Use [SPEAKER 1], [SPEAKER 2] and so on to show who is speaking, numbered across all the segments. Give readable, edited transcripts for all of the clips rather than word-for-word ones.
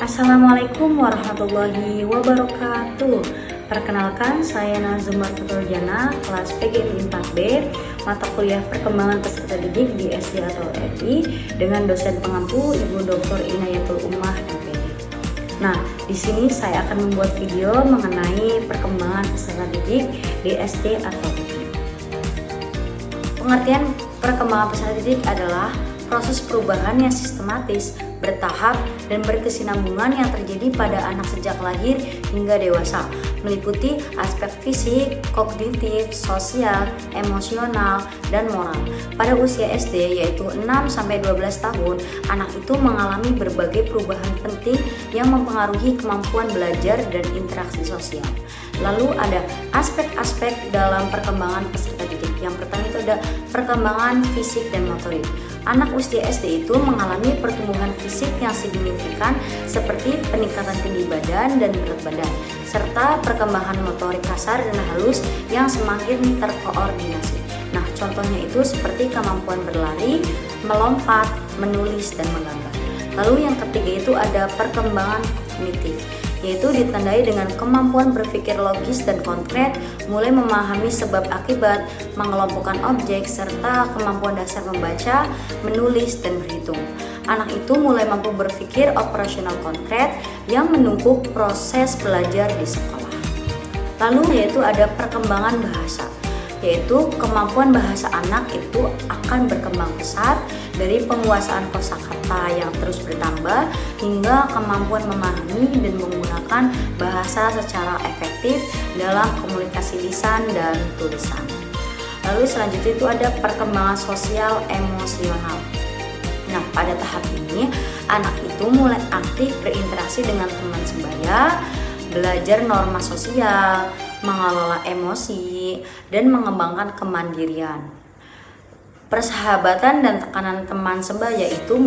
[SPEAKER 1] Assalamualaikum warahmatullahi wabarakatuh. Perkenalkan, saya Nazumar Futurjana, kelas PGMI 4B, mata kuliah perkembangan peserta didik di SD atau RI dengan dosen pengampu Ibu Dr. Inayatul Ummah MPD. Nah, di sini saya akan membuat video mengenai perkembangan peserta didik di SD atau RI. Pengertian perkembangan peserta didik adalah proses perubahan yang sistematis, bertahap, dan berkesinambungan yang terjadi pada anak sejak lahir hingga dewasa, meliputi aspek fisik, kognitif, sosial, emosional, dan moral. Pada usia SD, yaitu 6-12 tahun, anak itu mengalami berbagai perubahan penting yang mempengaruhi kemampuan belajar dan interaksi sosial. Lalu ada aspek-aspek dalam perkembangan peserta didik. Yang pertama itu ada perkembangan fisik dan motorik. Anak usia SD itu mengalami pertumbuhan fisik yang signifikan seperti peningkatan tinggi badan dan berat badan, serta perkembangan motorik kasar dan halus yang semakin terkoordinasi. Nah, contohnya itu seperti kemampuan berlari, melompat, menulis, dan menggambar. Lalu yang ketiga itu ada perkembangan kognitif, yaitu ditandai dengan kemampuan berpikir logis dan konkret, mulai memahami sebab akibat, mengelompokkan objek, serta kemampuan dasar membaca, menulis, dan berhitung. Anak itu mulai mampu berpikir operasional konkret yang mendukung proses belajar di sekolah. Lalu yaitu ada perkembangan bahasa, yaitu kemampuan bahasa anak itu akan berkembang pesat dari penguasaan kosakata yang terus bertambah hingga kemampuan memahami dan menggunakan bahasa secara efektif dalam komunikasi lisan dan tulisan. Lalu selanjutnya itu ada perkembangan sosial emosional. Nah, pada tahap ini anak itu mulai aktif berinteraksi dengan teman sebaya, belajar norma sosial, mengelola emosi, dan mengembangkan kemandirian. Persahabatan dan tekanan teman sebaya itu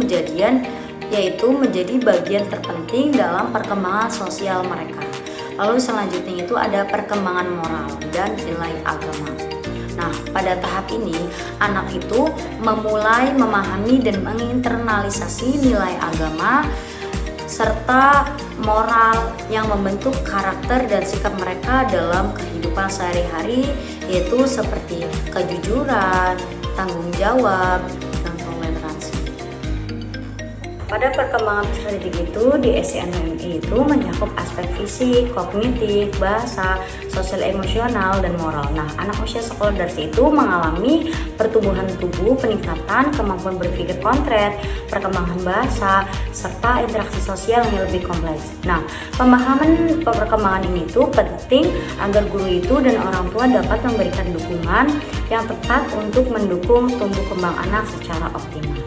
[SPEAKER 1] menjadi bagian terpenting dalam perkembangan sosial mereka. Lalu selanjutnya itu ada perkembangan moral dan nilai agama. Nah, pada tahap ini anak itu memulai memahami dan menginternalisasi nilai agama serta moral yang membentuk karakter dan sikap mereka dalam kehidupan sehari-hari, yaitu seperti kejujuran, tanggung jawab, dan toleransi. Pada perkembangan peserta didik itu di SDNMI itu mencakup aspek fisik, kognitif, bahasa, sosial emosional, dan moral. Nah, anak usia sekolah dasar itu mengalami pertumbuhan tubuh, peningkatan kemampuan berpikir konkret, perkembangan bahasa, serta interaksi sosial yang lebih kompleks. Nah, pemahaman perkembangan ini itu penting agar guru itu dan orang tua dapat memberikan dukungan yang tepat untuk mendukung tumbuh kembang anak secara optimal.